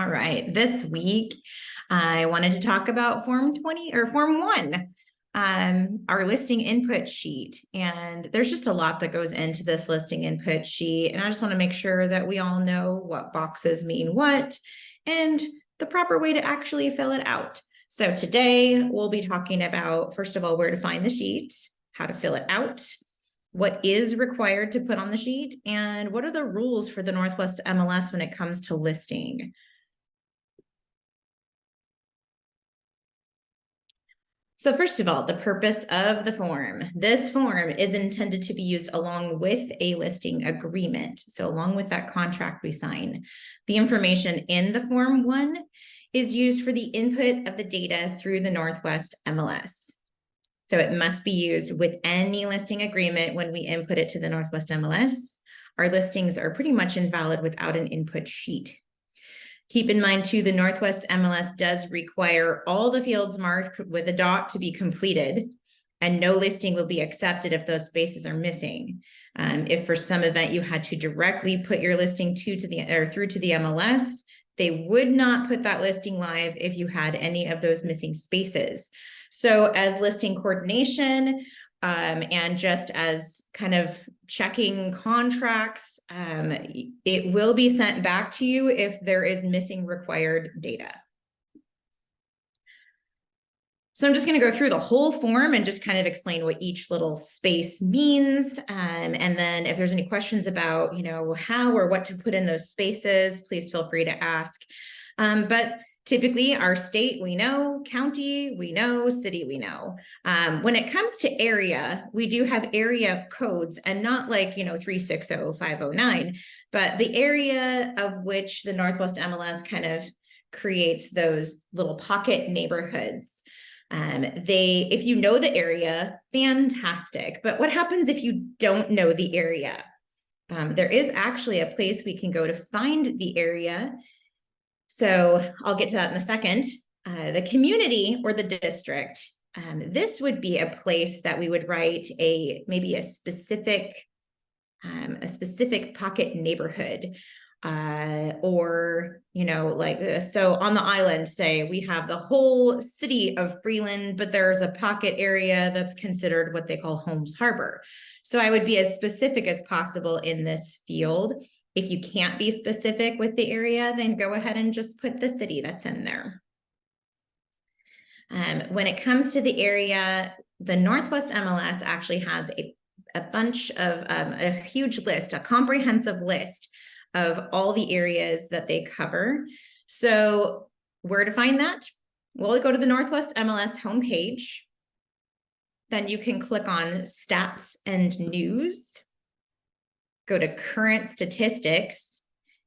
All right, this week I wanted to talk about Form 20 or Form 1, our listing input sheet. And there's just a lot that goes into this listing input sheet. And I just want to make sure that we all know what boxes mean what and the proper way to actually fill it out. So today we'll be talking about, first of all, where to find the sheet, how to fill it out, what is required to put on the sheet, and what are the rules for the Northwest MLS when it comes to listing. So first of all, the purpose of the form. This form is intended to be used along with a listing agreement. So along with that contract we sign. The information in the Form 1 is used for the input of the data through the Northwest MLS. So it must be used with any listing agreement when we input it to the Northwest MLS. Our listings are pretty much invalid without an input sheet. Keep in mind too, the Northwest MLS does require all the fields marked with a dot to be completed, and no listing will be accepted if those spaces are missing. If for some event you had to directly put your listing through to the MLS, they would not put that listing live if you had any of those missing spaces. So as listing coordination, and just as kind of checking contracts, it will be sent back to you if there is missing required data. So I'm just going to go through the whole form and just kind of explain what each little space means. And then if there's any questions about, how or what to put in those spaces, please feel free to ask. But typically our state, we know, county, we know, city, we know. When it comes to area, we do have area codes and not like, 360-509, but the area of which the Northwest MLS kind of creates those little pocket neighborhoods. If you know the area, fantastic. But what happens if you don't know the area? There is actually a place we can go to find the area. So I'll get to that in a second. The community or the district, this would be a place that we would write maybe a specific pocket neighborhood, or, like this. So on the island, say we have the whole city of Freeland, but there's a pocket area that's considered what they call Holmes Harbor. So I would be as specific as possible in this field. If you can't be specific with the area, then go ahead and just put the city that's in there. When it comes to the area, the Northwest MLS actually has a bunch of, a huge list, a comprehensive list of all the areas that they cover. So where to find that? Well, go to the Northwest MLS homepage. Then you can click on Stats and News. Go to current statistics.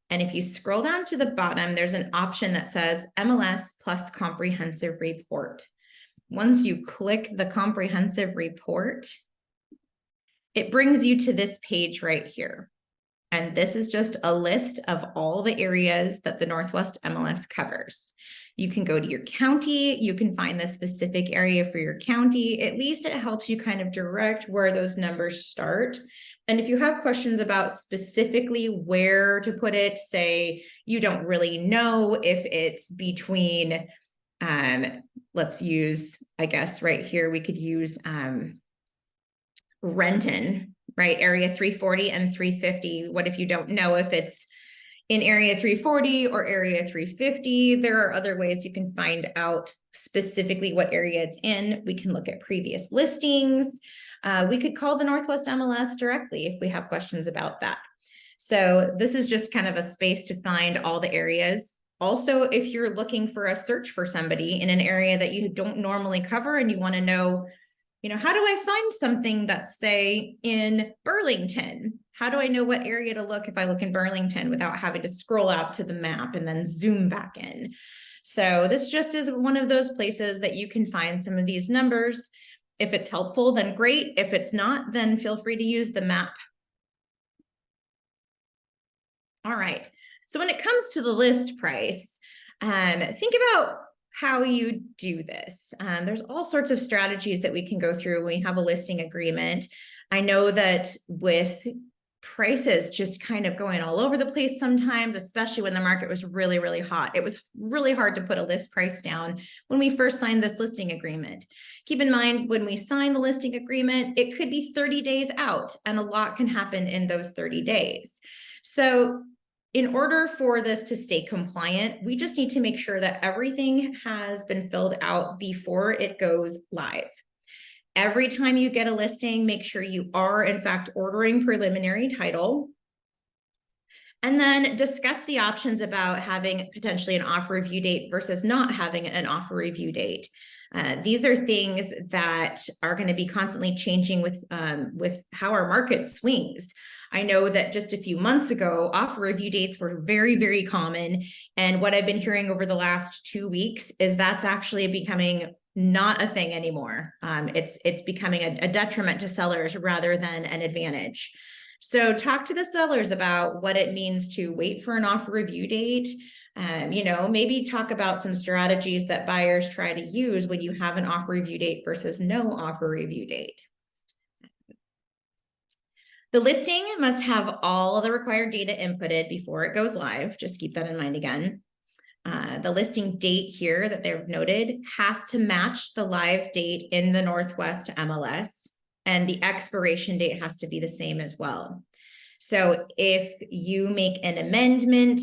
And if you scroll down to the bottom, there's an option that says MLS plus comprehensive report. Once you click the comprehensive report, it brings you to this page right here. And this is just a list of all the areas that the Northwest MLS covers. You can go to your county, you can find the specific area for your county. At least it helps you kind of direct where those numbers start. And if you have questions about specifically where to put it, say you don't really know if it's between, let's use, I guess right here, we could use Renton, right? Area 340 and 350. What if you don't know if it's in area 340 or area 350? There are other ways you can find out specifically what area it's in. We can look at previous listings. We could call the Northwest MLS directly if we have questions about that. So this is just kind of a space to find all the areas. Also, if you're looking for a search for somebody in an area that you don't normally cover and you want to know, how do I find something that's, say, in Burlington? How do I know what area to look if I look in Burlington without having to scroll out to the map and then zoom back in? So this just is one of those places that you can find some of these numbers. If it's helpful, then great. If it's not, then feel free to use the map. All right. So when it comes to the list price, think about how you do this. There's all sorts of strategies that we can go through when we have a listing agreement. I know that with prices just kind of going all over the place sometimes, especially when the market was really, really hot. It was really hard to put a list price down when we first signed this listing agreement. Keep in mind, when we sign the listing agreement, it could be 30 days out, and a lot can happen in those 30 days. So in order for this to stay compliant, we just need to make sure that everything has been filled out before it goes live. Every time you get a listing, make sure you are in fact ordering preliminary title. And then discuss the options about having potentially an offer review date versus not having an offer review date. These are things that are going to be constantly changing with how our market swings. I know that just a few months ago, offer review dates were very, very common. And what I've been hearing over the last 2 weeks is that's actually becoming not a thing anymore. It's becoming a detriment to sellers rather than an advantage. So talk to the sellers about what it means to wait for an offer review date. Maybe talk about some strategies that buyers try to use when you have an offer review date versus no offer review date. The listing must have all the required data inputted before it goes live. Just keep that in mind again. The listing date here that they've noted has to match the live date in the Northwest MLS, and the expiration date has to be the same as well. So if you make an amendment,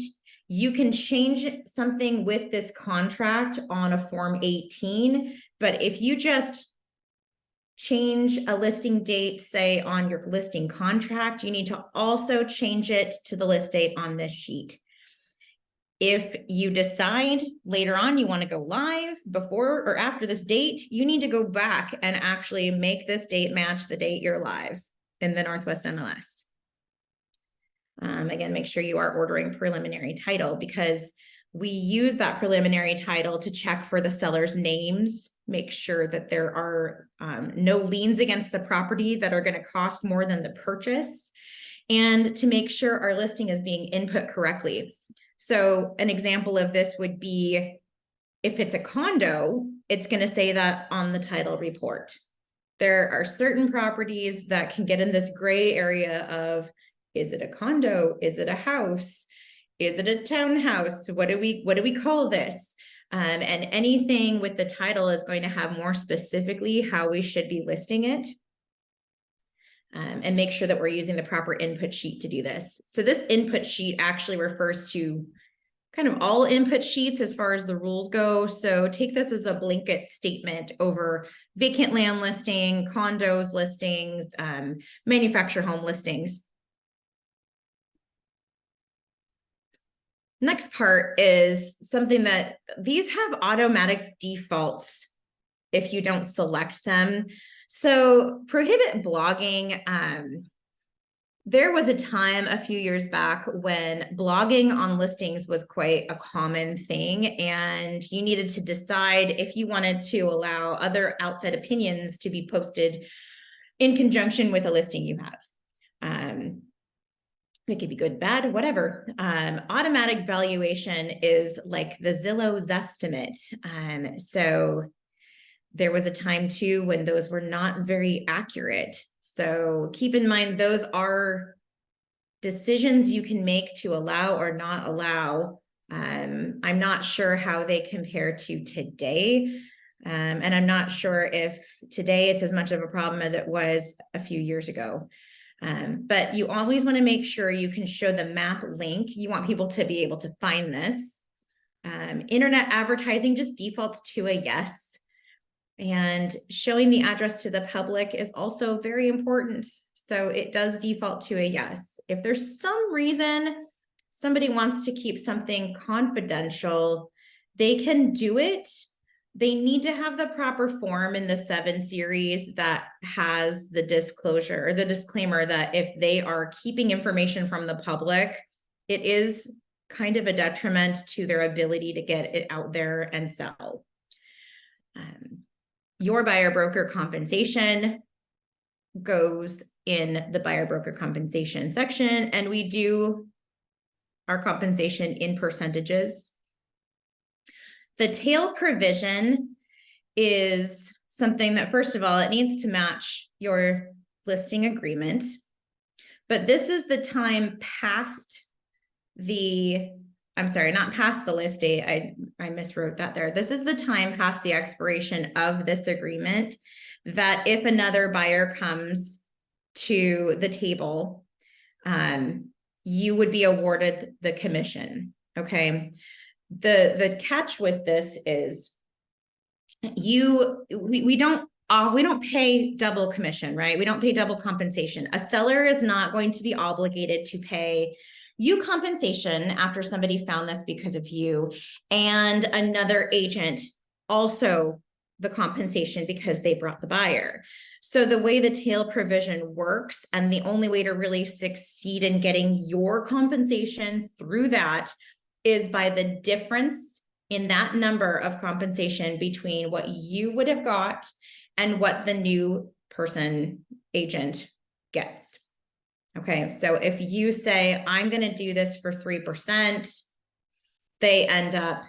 you can change something with this contract on a Form 18, but if you just change a listing date, say on your listing contract, you need to also change it to the list date on this sheet. If you decide later on you want to go live before or after this date, you need to go back and actually make this date match the date you're live in the Northwest MLS. Again, make sure you are ordering preliminary title, because we use that preliminary title to check for the seller's names, make sure that there are no liens against the property that are going to cost more than the purchase, and to make sure our listing is being input correctly. So an example of this would be, if it's a condo, it's going to say that on the title report. There are certain properties that can get in this gray area of, is it a condo? Is it a house? Is it a townhouse? What do we call this? And anything with the title is going to have more specifically how we should be listing it. And make sure that we're using the proper input sheet to do this. So this input sheet actually refers to kind of all input sheets as far as the rules go. So take this as a blanket statement over vacant land listing, condos listings, manufactured home listings. Next part is something that these have automatic defaults if you don't select them. So prohibit blogging. There was a time a few years back when blogging on listings was quite a common thing, and you needed to decide if you wanted to allow other outside opinions to be posted in conjunction with a listing you have. It could be good, bad, whatever. Automatic valuation is like the Zillow's estimate. So there was a time too when those were not very accurate. So keep in mind, those are decisions you can make to allow or not allow. I'm not sure how they compare to today. And I'm not sure if today it's as much of a problem as it was a few years ago. But you always want to make sure you can show the map link. You want people to be able to find this. Internet advertising just defaults to a yes. And showing the address to the public is also very important. So it does default to a yes. If there's some reason somebody wants to keep something confidential, they can do it. They need to have the proper form in the 7 series that has the disclosure or the disclaimer that if they are keeping information from the public, it is kind of a detriment to their ability to get it out there and sell. Your buyer broker compensation goes in the buyer broker compensation section, and we do our compensation in percentages. The tail provision is something that, first of all, it needs to match your listing agreement. But this is the time past the, I'm sorry, not past the list date. I miswrote that there. This is the time past the expiration of this agreement that if another buyer comes to the table, you would be awarded the commission. Okay. The catch with this is we don't pay double commission, right? We don't pay double compensation. A seller is not going to be obligated to pay you compensation after somebody found this because of you, and another agent also the compensation because they brought the buyer. So the way the tail provision works, and the only way to really succeed in getting your compensation through that, is by the difference in that number of compensation between what you would have got and what the new person agent gets. Okay, so if you say, I'm going to do this for 3%, they end up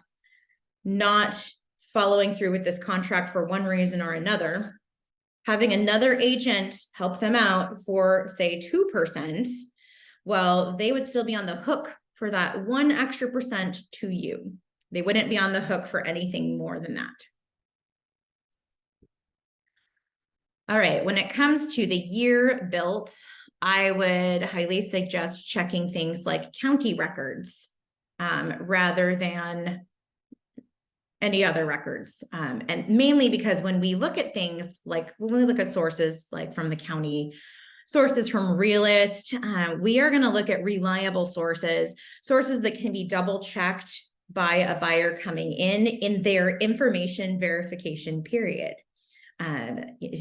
not following through with this contract for one reason or another, having another agent help them out for, say, 2%, well, they would still be on the hook for that 1 extra percent to you. They wouldn't be on the hook for anything more than that. All right, when it comes to the year built, I would highly suggest checking things like county records rather than any other records. And mainly because when we look at things, like when we look at sources like from the county, sources from Realist, we are going to look at reliable sources that can be double checked by a buyer coming in their information verification period.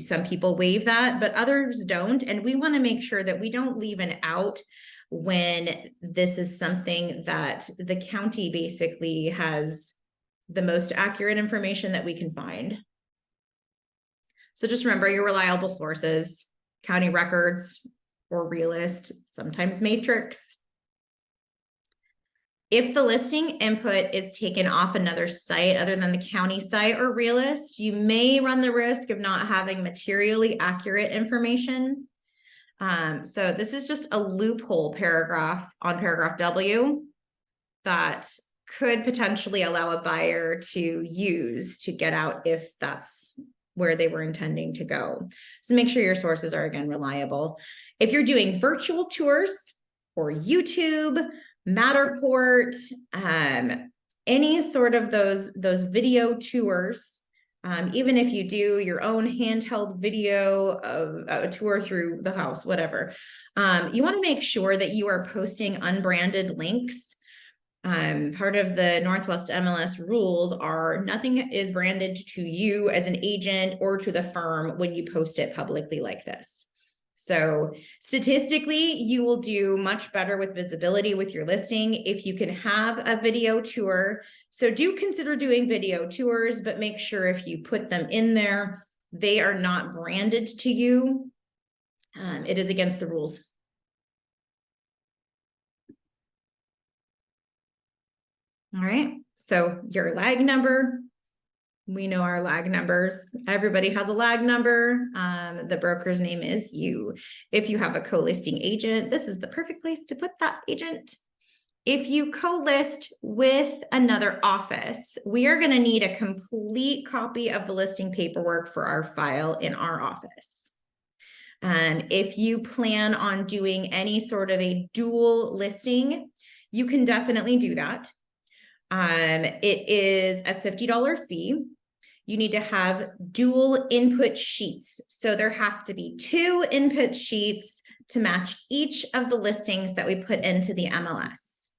Some people waive that, but others don't. And we want to make sure that we don't leave an out when this is something that the county basically has the most accurate information that we can find. So just remember your reliable sources, county records or Realist, sometimes Matrix. If the listing input is taken off another site other than the county site or Realist, you may run the risk of not having materially accurate information. So this is just a loophole paragraph on paragraph W that could potentially allow a buyer to use to get out if that's where they were intending to go. So make sure your sources are, again, reliable. If you're doing virtual tours or YouTube, Matterport, any sort of those video tours, even if you do your own handheld video of a tour through the house, whatever, you want to make sure that you are posting unbranded links. Part of the Northwest MLS rules are nothing is branded to you as an agent or to the firm when you post it publicly like this. So statistically, you will do much better with visibility with your listing if you can have a video tour. So do consider doing video tours, but make sure if you put them in there, they are not branded to you. It is against the rules. All right, so your lag number, we know our lag numbers. Everybody has a lag number. The broker's name is you. If you have a co-listing agent, this is the perfect place to put that agent. If you co-list with another office, we are going to need a complete copy of the listing paperwork for our file in our office. If you plan on doing any sort of a dual listing, you can definitely do that. It is a $50 fee. You need to have dual input sheets. So there has to be 2 input sheets to match each of the listings that we put into the MLS.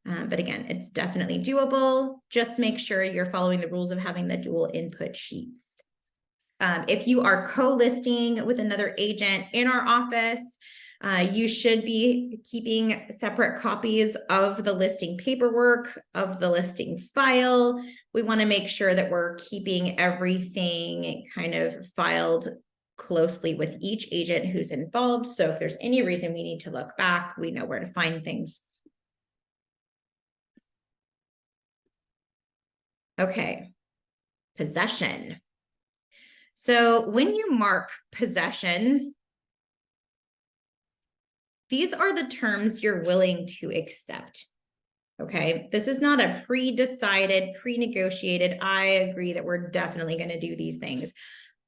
But again, it's definitely doable. Just make sure you're following the rules of having the dual input sheets. If you are co-listing with another agent in our office, you should be keeping separate copies of the listing paperwork, of the listing file. We want to make sure that we're keeping everything kind of filed closely with each agent who's involved. So if there's any reason we need to look back, we know where to find things. Okay, possession. So when you mark possession, these are the terms you're willing to accept. Okay, this is not a pre-decided, pre-negotiated, I agree that we're definitely going to do these things,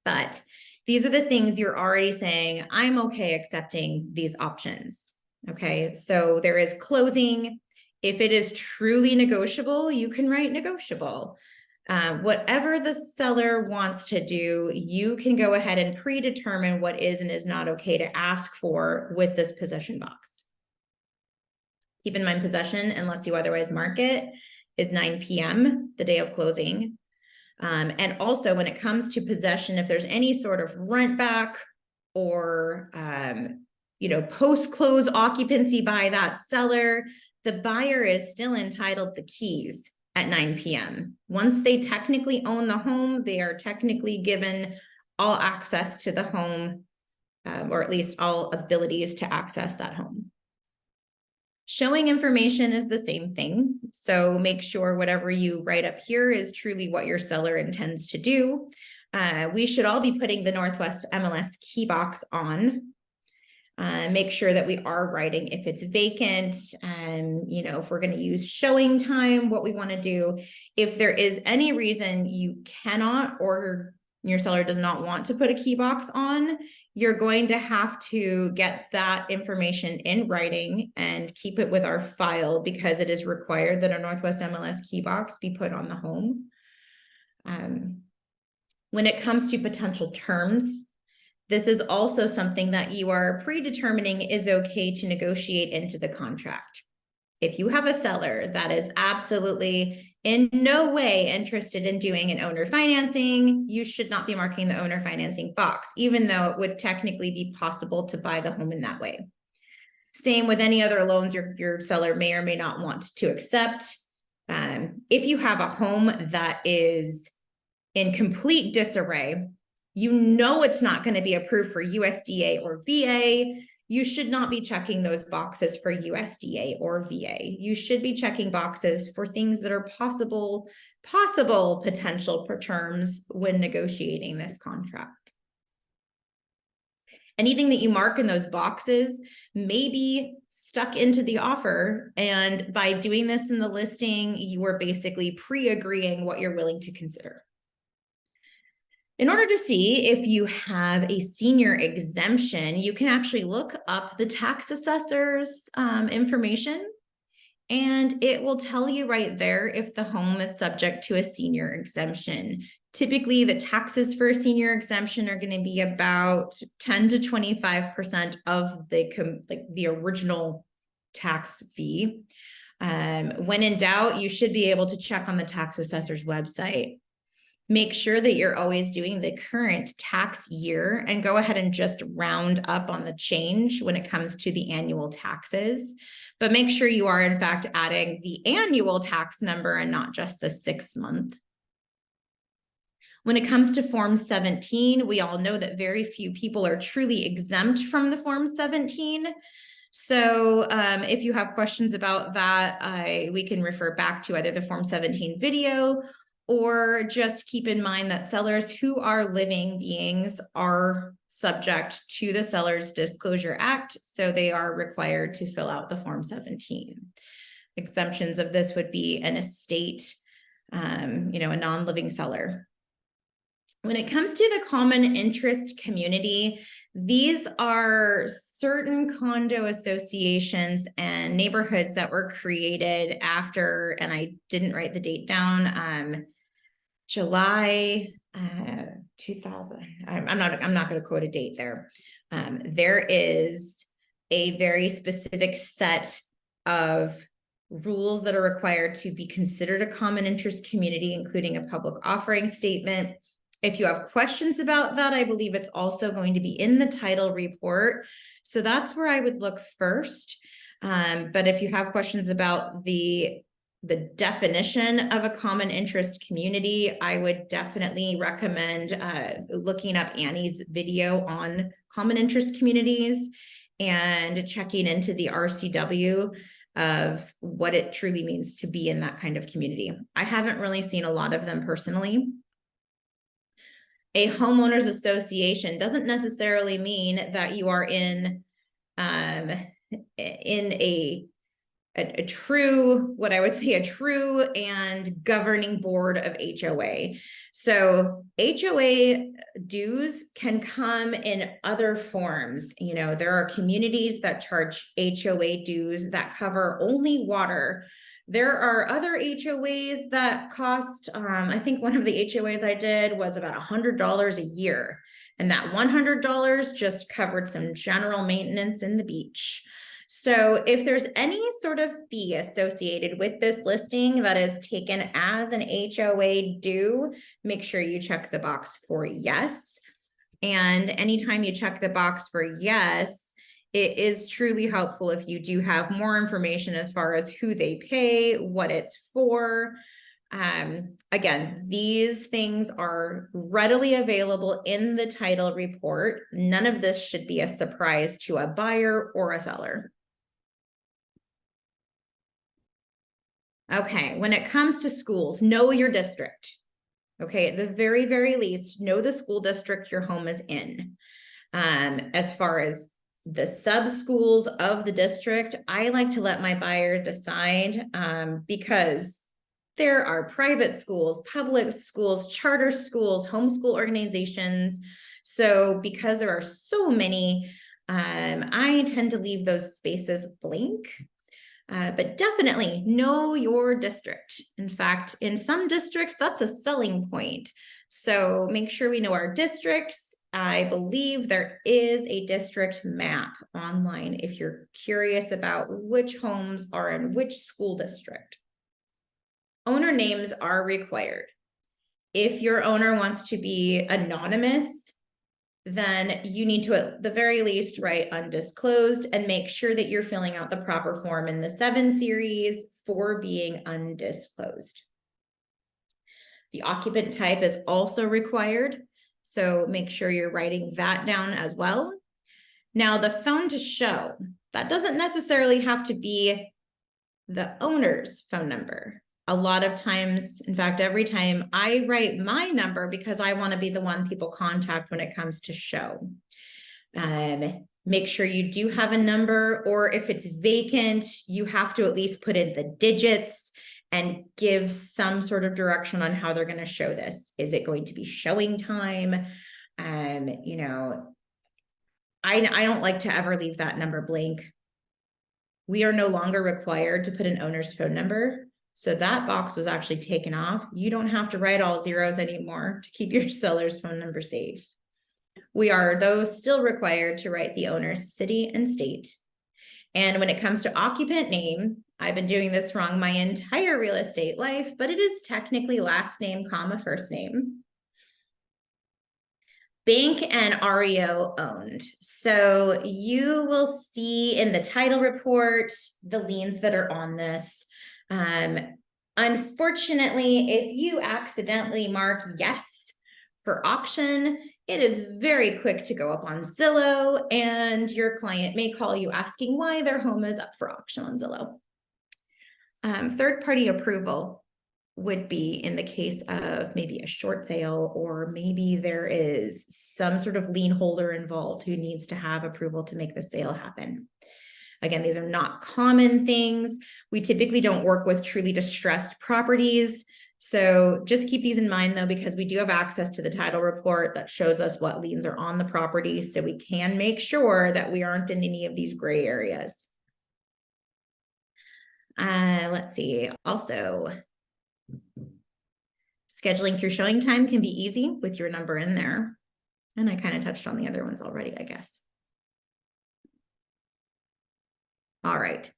but these are the things you're already saying, I'm okay accepting these options. Okay, so there is closing. If it is truly negotiable, you can write negotiable. Whatever the seller wants to do, you can go ahead and predetermine what is and is not okay to ask for with this possession box. Keep in mind, possession, unless you otherwise mark it, is 9 p.m., the day of closing. And also when it comes to possession, if there's any sort of rent back or, post-close occupancy by that seller, the buyer is still entitled the keys at 9 p.m. Once they technically own the home, they are technically given all access to the home, or at least all abilities to access that home. Showing information is the same thing. So make sure whatever you write up here is truly what your seller intends to do. We should all be putting the Northwest MLS key box on. Make sure that we are writing if it's vacant, and if we're going to use showing time, what we want to do. If there is any reason you cannot or your seller does not want to put a key box on, you're going to have to get that information in writing and keep it with our file, because it is required that a Northwest MLS key box be put on the home. When it comes to potential terms, this is also something that you are predetermining is okay to negotiate into the contract. If you have a seller that is absolutely in no way interested in doing an owner financing, you should not be marking the owner financing box, even though it would technically be possible to buy the home in that way. Same with any other loans your seller may or may not want to accept. If you have a home that is in complete disarray, it's not going to be approved for USDA or VA. You should not be checking those boxes for USDA or VA. You should be checking boxes for things that are possible potential for terms when negotiating this contract. Anything that you mark in those boxes may be stuck into the offer. And by doing this in the listing, you are basically pre-agreeing what you're willing to consider. In order to see if you have a senior exemption, you can actually look up the tax assessor's information, and it will tell you right there if the home is subject to a senior exemption. Typically, the taxes for a senior exemption are going to be about 10 to 25% of the original tax fee. When in doubt, you should be able to check on the tax assessor's website. Make sure that you're always doing the current tax year and go ahead and just round up on the change when it comes to the annual taxes. But make sure you are in fact adding the annual tax number and not just the 6 month. When it comes to Form 17, we all know that very few people are truly exempt from the Form 17. So if you have questions about that, we can refer back to either the Form 17 video, or just keep in mind that sellers who are living beings are subject to the Seller's Disclosure Act, so they are required to fill out the Form 17. Exemptions of this would be an estate, a non-living seller. When it comes to the common interest community, these are certain condo associations and neighborhoods that were created after, and I didn't write the date down, July 2000. I'm not going to quote a date there. There is a very specific set of rules that are required to be considered a common interest community, including a public offering statement. If you have questions about that, I believe it's also going to be in the title report. So that's where I would look first. But if you have questions about the definition of a common interest community, I would definitely recommend looking up Annie's video on common interest communities and checking into the RCW of what it truly means to be in that kind of community. I haven't really seen a lot of them personally. A homeowners association doesn't necessarily mean that you are in in a true, what I would say, a true and governing board of HOA. So HOA dues can come in other forms. You know, there are communities that charge HOA dues that cover only water. There are other HOAs that cost, I think one of the HOAs I did was about $100 a year. And that $100 just covered some general maintenance in the beach. So if there's any sort of fee associated with this listing that is taken as an HOA due, make sure you check the box for yes. And anytime you check the box for yes, it is truly helpful if you do have more information as far as who they pay, what it's for. Again, these things are readily available in the title report. None of this should be a surprise to a buyer or a seller. Okay, when it comes to schools, know your district. Okay, at the very, very least, know the school district your home is in. As far as the sub schools of the district, I like to let my buyer decide because there are private schools, public schools, charter schools, homeschool organizations. So because there are so many, I tend to leave those spaces blank. But definitely know your district. In fact, in some districts, that's a selling point. So make sure we know our districts. I believe there is a district map online if you're curious about which homes are in which school district. Owner names are required. If your owner wants to be anonymous, then you need to at the very least write undisclosed and make sure that you're filling out the proper form in the 7 series for being undisclosed. The occupant type is also required, so make sure you're writing that down as well. Now, the phone to show, that doesn't necessarily have to be the owner's phone number. A lot of times, in fact, every time I write my number because I want to be the one people contact when it comes to show. Make sure you do have a number, or if it's vacant, you have to at least put in the digits and give some sort of direction on how they're going to show this. Is it going to be showing time? You know, I don't like to ever leave that number blank. We are no longer required to put an owner's phone number. So that box was actually taken off. You don't have to write all zeros anymore to keep your seller's phone number safe. We are, though, still required to write the owner's city and state. And when it comes to occupant name, I've been doing this wrong my entire real estate life, but it is technically last name, comma, first name. Bank and REO owned. So you will see in the title report the liens that are on this. Unfortunately, if you accidentally mark yes for auction, it is very quick to go up on Zillow, and your client may call you asking why their home is up for auction on Zillow. Third-party approval would be in the case of maybe a short sale, or maybe there is some sort of lien holder involved who needs to have approval to make the sale happen. Again, these are not common things. We typically don't work with truly distressed properties. So just keep these in mind though, because we do have access to the title report that shows us what liens are on the property. So we can make sure that we aren't in any of these gray areas. Let's see. Also, scheduling through showing time can be easy with your number in there. And I kind of touched on the other ones already, I guess. All right.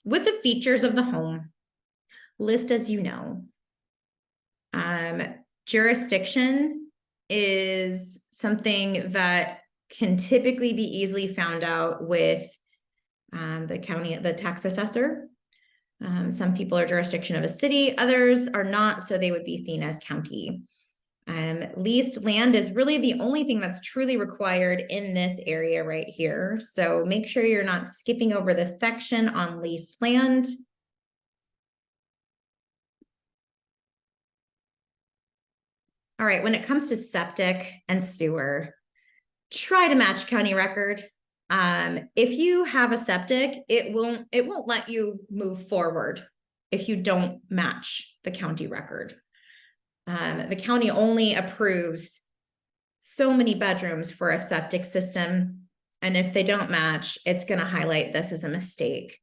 With the features of the home, list as you know. Jurisdiction is something that can typically be easily found out with the tax assessor. Some people are jurisdiction of a city, others are not, so they would be seen as county. Leased land is really the only thing that's truly required in this area right here. So make sure you're not skipping over this section on leased land. All right, when it comes to septic and sewer, try to match county record. If you have a septic, it won't let you move forward if you don't match the county record. The county only approves so many bedrooms for a septic system. And if they don't match, it's going to highlight this as a mistake.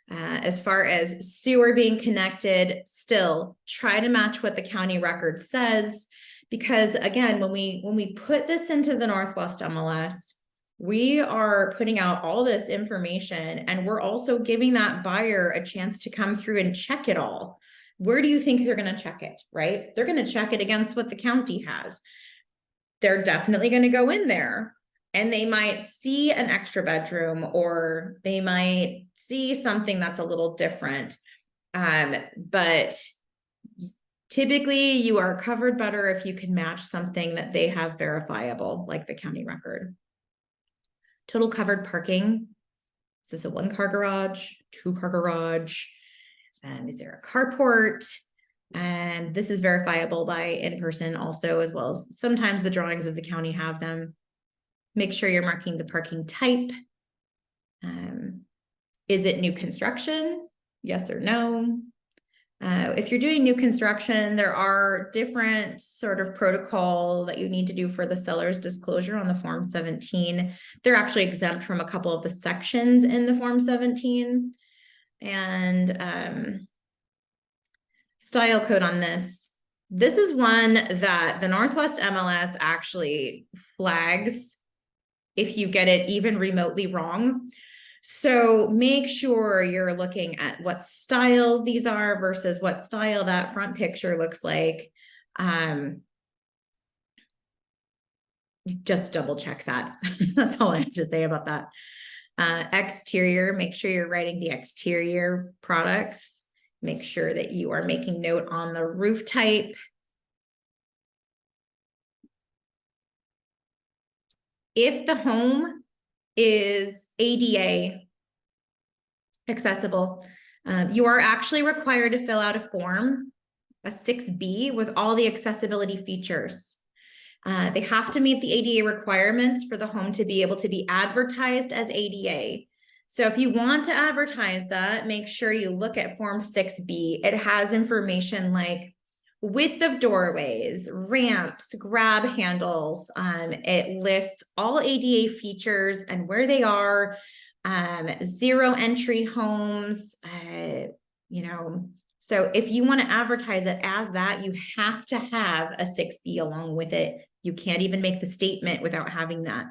As far as sewer being connected, still try to match what the county record says. Because again, when we put this into the Northwest MLS, we are putting out all this information, and we're also giving that buyer a chance to come through and check it all. Where do you think they're going to check it, right? They're going to check it against what the county has. They're definitely going to go in there and they might see an extra bedroom, or they might see something that's a little different. But typically you are covered better if you can match something that they have verifiable, like the county record. Total covered parking. Is this a 1-car garage, 2-car garage? Is there a carport? And this is verifiable by in-person also, as well as sometimes the drawings of the county have them. Make sure you're marking the parking type. Is it new construction? Yes or no? If you're doing new construction, there are different sort of protocol that you need to do for the seller's disclosure on the Form 17. They're actually exempt from a couple of the sections in the Form 17. And style code on this. This is one that the Northwest MLS actually flags if you get it even remotely wrong. So make sure you're looking at what styles these are versus what style that front picture looks like. Just double check that. That's all I have to say about that. Exterior, make sure you're writing the exterior products. Make sure that you are making note on the roof type. If the home is ADA accessible, you are actually required to fill out a form, a 6B, with all the accessibility features. They have to meet the ADA requirements for the home to be able to be advertised as ADA. So if you want to advertise that, make sure you look at Form 6B. It has information like width of doorways, ramps, grab handles. It lists all ADA features and where they are, 0 entry homes, So if you want to advertise it as that, you have to have a 6B along with it. You can't even make the statement without having that.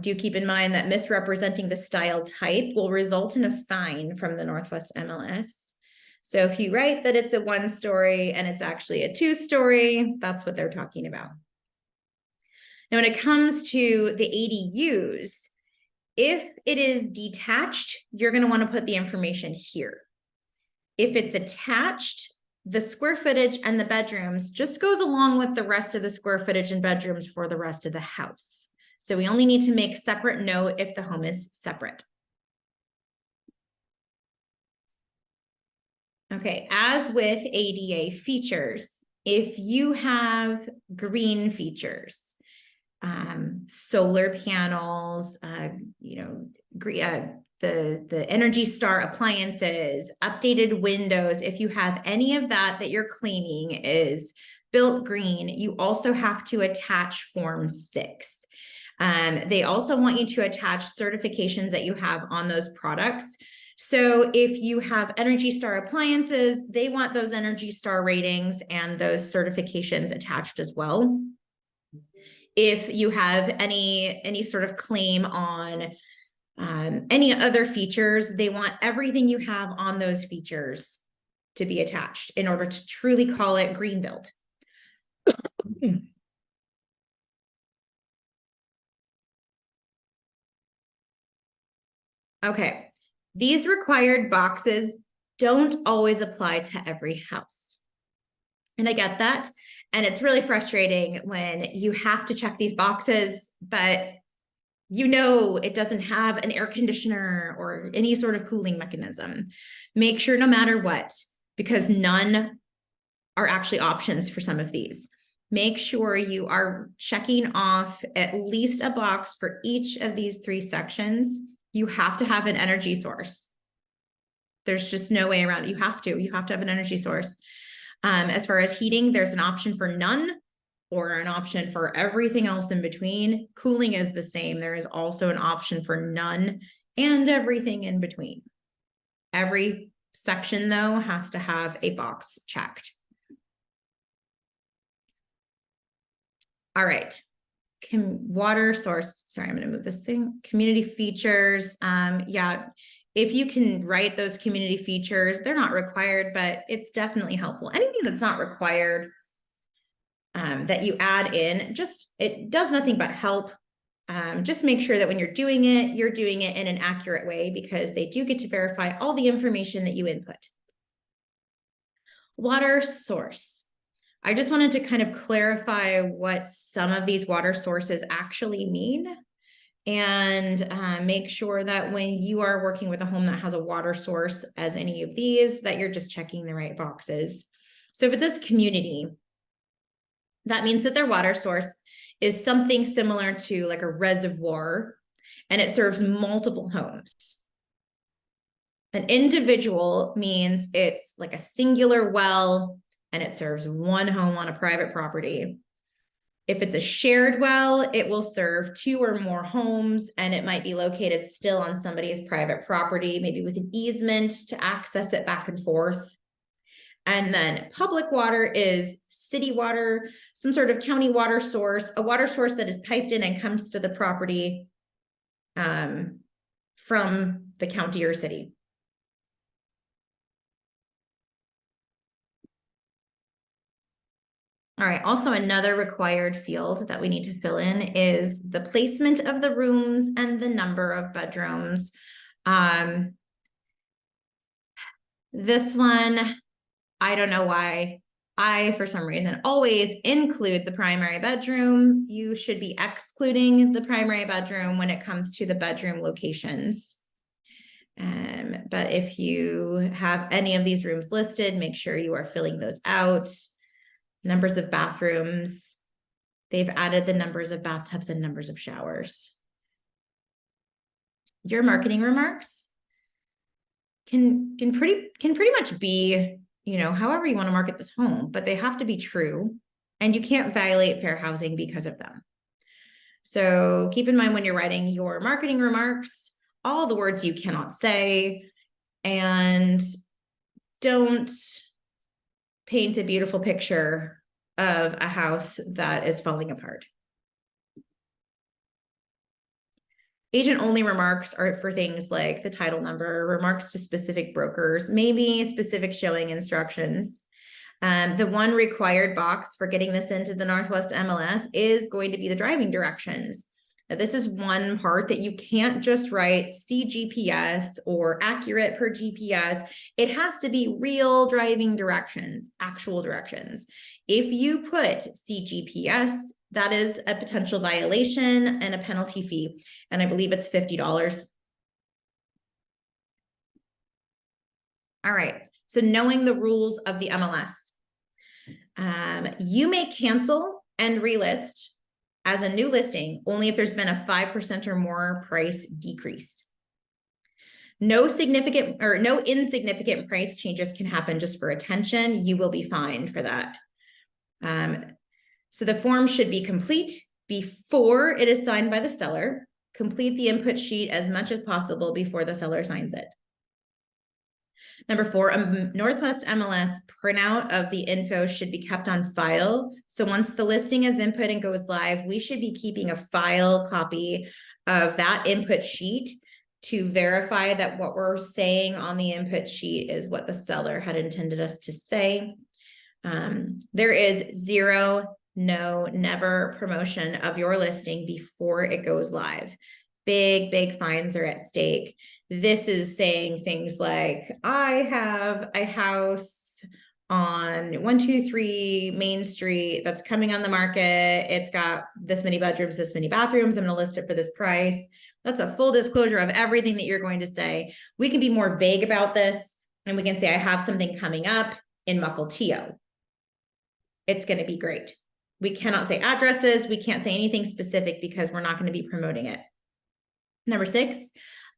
Do keep in mind that misrepresenting the style type will result in a fine from the Northwest MLS. So if you write that it's a 1-story and it's actually a 2-story, that's what they're talking about. Now, when it comes to the ADUs, if it is detached, you're going to want to put the information here. If it's attached, the square footage and the bedrooms just goes along with the rest of the square footage and bedrooms for the rest of the house. So we only need to make separate note if the home is separate. Okay, as with ADA features, if you have green features, solar panels, the Energy Star appliances, updated windows, if you have any of that you're claiming is built green, you also have to attach Form 6. They also want you to attach certifications that you have on those products. So if you have Energy Star appliances, they want those Energy Star ratings and those certifications attached as well. If you have any sort of claim on any other features, they want everything you have on those features to be attached in order to truly call it green build. Okay, these required boxes don't always apply to every house. And I get that. And it's really frustrating when you have to check these boxes, but it doesn't have an air conditioner or any sort of cooling mechanism. Make sure no matter what, because none are actually options for some of these. make sure you are checking off at least a box for each of these 3 sections. You have to have an energy source. There's just no way around it. You have to have an energy source. As far as heating, there's an option for none or an option for everything else in between. Cooling is the same. There is also an option for none and everything in between. Every section, though, has to have a box checked. All right. Water source. Sorry, I'm going to move this thing. Community features. Yeah, if you can write those community features, they're not required, but it's definitely helpful. Anything that's not required that you add in, it does nothing but help. Just make sure that when you're doing it in an accurate way, because they do get to verify all the information that you input. Water source. I just wanted to kind of clarify what some of these water sources actually mean, and make sure that when you are working with a home that has a water source as any of these, that you're just checking the right boxes. So if it says community, that means that their water source is something similar to like a reservoir, and it serves multiple homes. An individual means it's like a singular well, and it serves one home on a private property. If it's a shared well, it will serve 2 or more homes, and it might be located still on somebody's private property, maybe with an easement to access it back and forth. And then public water is city water, some sort of county water source, a water source that is piped in and comes to the property from the county or city. All right, also another required field that we need to fill in is the placement of the rooms and the number of bedrooms. This one, I don't know why. For some reason, always include the primary bedroom. You should be excluding the primary bedroom when it comes to the bedroom locations. But if you have any of these rooms listed, make sure you are filling those out. Numbers of bathrooms. They've added the numbers of bathtubs and numbers of showers. Your marketing remarks can pretty much be, however you want to market this home, but they have to be true, and you can't violate fair housing because of them. So keep in mind when you're writing your marketing remarks, all the words you cannot say, and don't paint a beautiful picture of a house that is falling apart. Agent-only remarks are for things like the title number, remarks to specific brokers, maybe specific showing instructions. The one required box for getting this into the Northwest MLS is going to be the driving directions. Now, this is one part that you can't just write CGPS or accurate per GPS. It has to be real driving directions, actual directions. If you put CGPS, that is a potential violation and a penalty fee, and I believe it's $50. All right, so knowing the rules of the MLS. You may cancel and relist as a new listing only if there's been a 5% or more price decrease. No insignificant price changes can happen just for attention. You will be fined for that. So the form should be complete before it is signed by the seller. Complete the input sheet as much as possible before the seller signs it. Number 4, a Northwest MLS printout of the info should be kept on file. So once the listing is input and goes live, we should be keeping a file copy of that input sheet to verify that what we're saying on the input sheet is what the seller had intended us to say. There is zero, no, never promotion of your listing before it goes live. Big fines are at stake. This is saying things like, I have a house on 123 Main Street that's coming on the market. It's got this many bedrooms, this many bathrooms. I'm going to list it for this price. That's a full disclosure of everything that you're going to say. We can be more vague about this, and we can say, I have something coming up in Mukilteo. It's going to be great. We cannot say addresses. We can't say anything specific because we're not going to be promoting it. Number 6,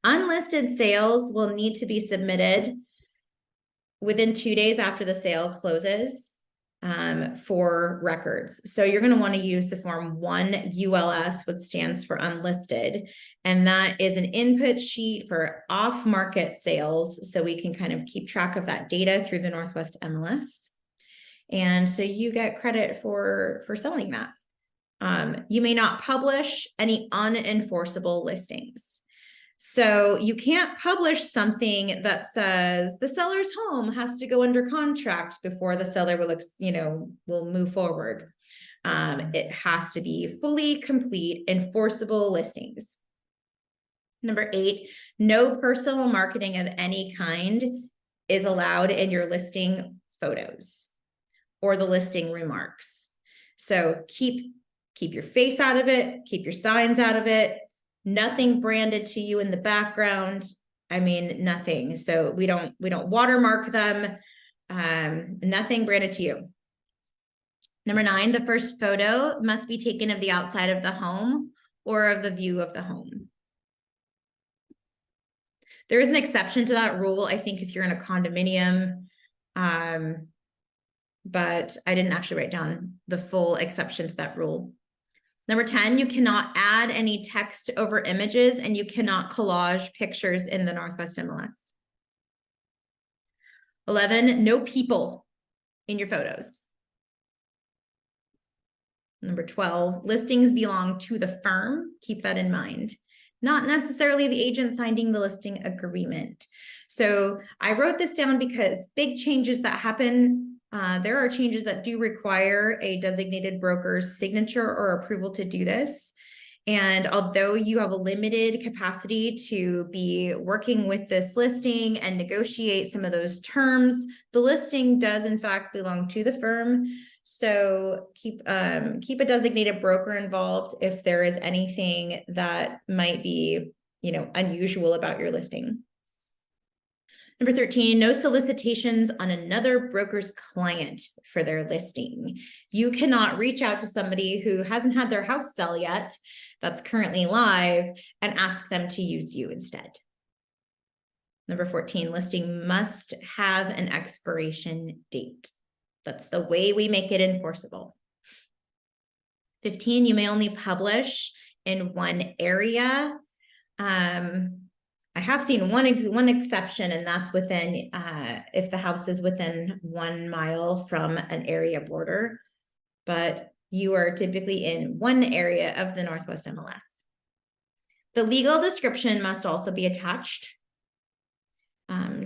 unlisted sales will need to be submitted within 2 days after the sale closes for records. So you're going to want to use the form 1ULS, which stands for unlisted. And that is an input sheet for off-market sales. So we can kind of keep track of that data through the Northwest MLS. And so you get credit for selling that. You may not publish any unenforceable listings. So you can't publish something that says the seller's home has to go under contract before the seller will move forward. It has to be fully complete, enforceable listings. Number 8, no personal marketing of any kind is allowed in your listing photos or the listing remarks. So keep your face out of it, keep your signs out of it. Nothing branded to you in the background. I mean, nothing. So we don't watermark them. Nothing branded to you. Number 9, the first photo must be taken of the outside of the home or of the view of the home. There is an exception to that rule, I think, if you're in a condominium, but I didn't actually write down the full exception to that rule. Number 10, you cannot add any text over images, and you cannot collage pictures in the Northwest MLS. 11, no people in your photos. Number 12, listings belong to the firm. Keep that in mind. Not necessarily the agent signing the listing agreement. So I wrote this down because big changes that happen, there are changes that do require a designated broker's signature or approval to do this. And although you have a limited capacity to be working with this listing and negotiate some of those terms, the listing does in fact belong to the firm. So keep a designated broker involved if there is anything that might be, unusual about your listing. Number 13, no solicitations on another broker's client for their listing. You cannot reach out to somebody who hasn't had their house sell yet, that's currently live, and ask them to use you instead. Number 14, listing must have an expiration date. That's the way we make it enforceable. 15, you may only publish in one area. I have seen one exception, and that's within, if the house is within 1 mile from an area border, but you are typically in one area of the Northwest MLS. The legal description must also be attached.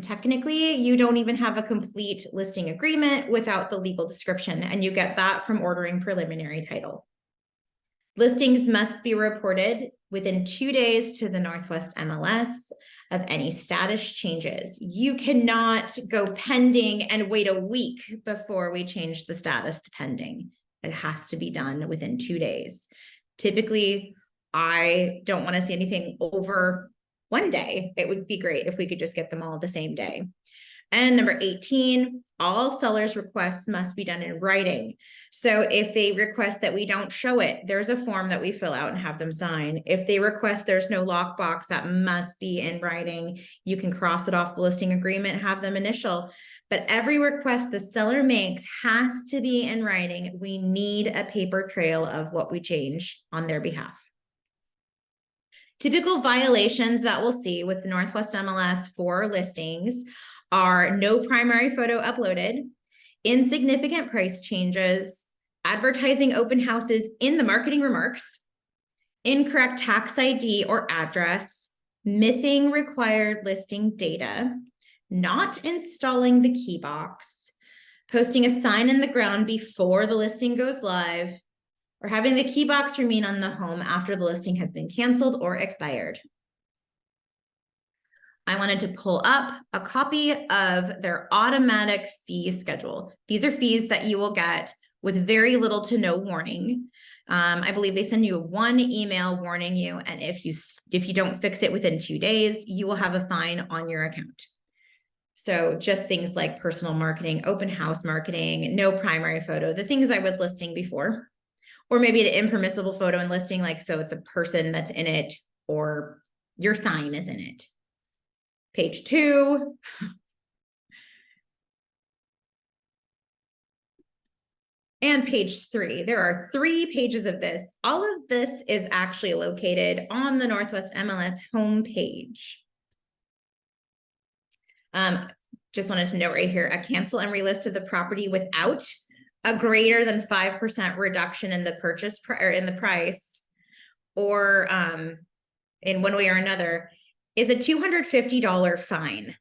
Technically, you don't even have a complete listing agreement without the legal description, and you get that from ordering preliminary title. Listings must be reported within 2 days to the Northwest MLS of any status changes. You cannot go pending and wait a week before we change the status to pending. It has to be done within 2 days. Typically, I don't want to see anything over 1 day. It would be great if we could just get them all the same day. And number 18, all sellers' requests must be done in writing. So if they request that we don't show it, there's a form that we fill out and have them sign. If they request there's no lockbox, that must be in writing. You can cross it off the listing agreement, have them initial. But every request the seller makes has to be in writing. We need a paper trail of what we change on their behalf. Typical violations that we'll see with the Northwest MLS for listings are no primary photo uploaded, insignificant price changes, advertising open houses in the marketing remarks, incorrect tax ID or address, missing required listing data, not installing the key box, posting a sign in the ground before the listing goes live, or having the key box remain on the home after the listing has been canceled or expired. I wanted to pull up a copy of their automatic fee schedule. These are fees that you will get with very little to no warning. I believe they send you one email warning you, and if you don't fix it within 2 days, you will have a fine on your account. So just things like personal marketing, open house marketing, no primary photo, the things I was listing before. Or maybe an impermissible photo and listing, like, so it's a person that's in it or your sign is in it. Page 2. And page 3. There are 3 pages of this. All of this is actually located on the Northwest MLS homepage. Just wanted to note right here, a cancel and relist of the property without a greater than 5% reduction in the purchase or in the price, or in one way or another, is a $250 fine.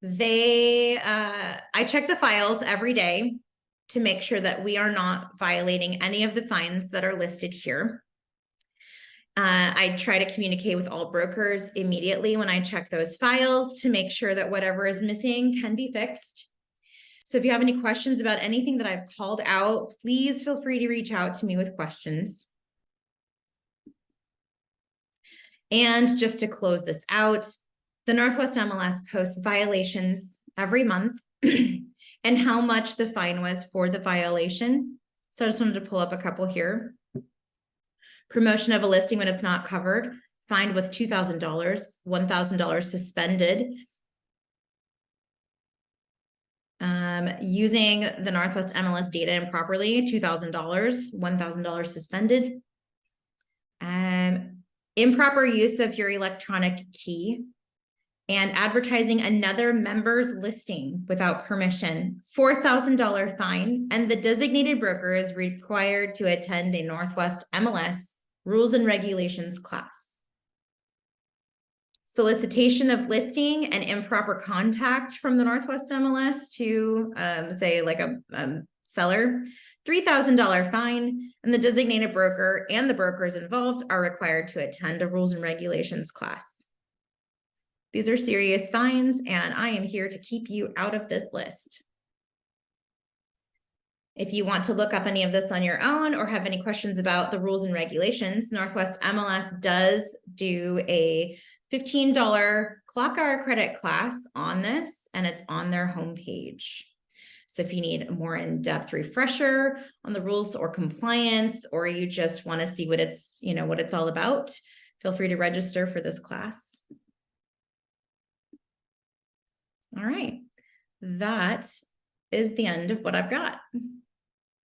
I check the files every day to make sure that we are not violating any of the fines that are listed here. I try to communicate with all brokers immediately when I check those files to make sure that whatever is missing can be fixed. So if you have any questions about anything that I've called out, please feel free to reach out to me with questions. And just to close this out, the Northwest MLS posts violations every month and how much the fine was for the violation. So I just wanted to pull up a couple here. Promotion of a listing when it's not covered, fined with $2,000, $1,000 suspended. Using the Northwest MLS data improperly, $2,000, $1,000 suspended. Improper use of your electronic key, and advertising another member's listing without permission, $4,000 fine, and the designated broker is required to attend a Northwest MLS rules and regulations class. Solicitation of listing and improper contact from the Northwest MLS to say like a seller, $3,000 fine, and the designated broker and the brokers involved are required to attend a rules and regulations class. These are serious fines, and I am here to keep you out of this list. If you want to look up any of this on your own or have any questions about the rules and regulations, Northwest MLS does do a $15 clock hour credit class on this, and it's on their homepage. So if you need a more in-depth refresher on the rules or compliance, or you just want to see what it's, what it's all about, feel free to register for this class. All right, that is the end of what I've got.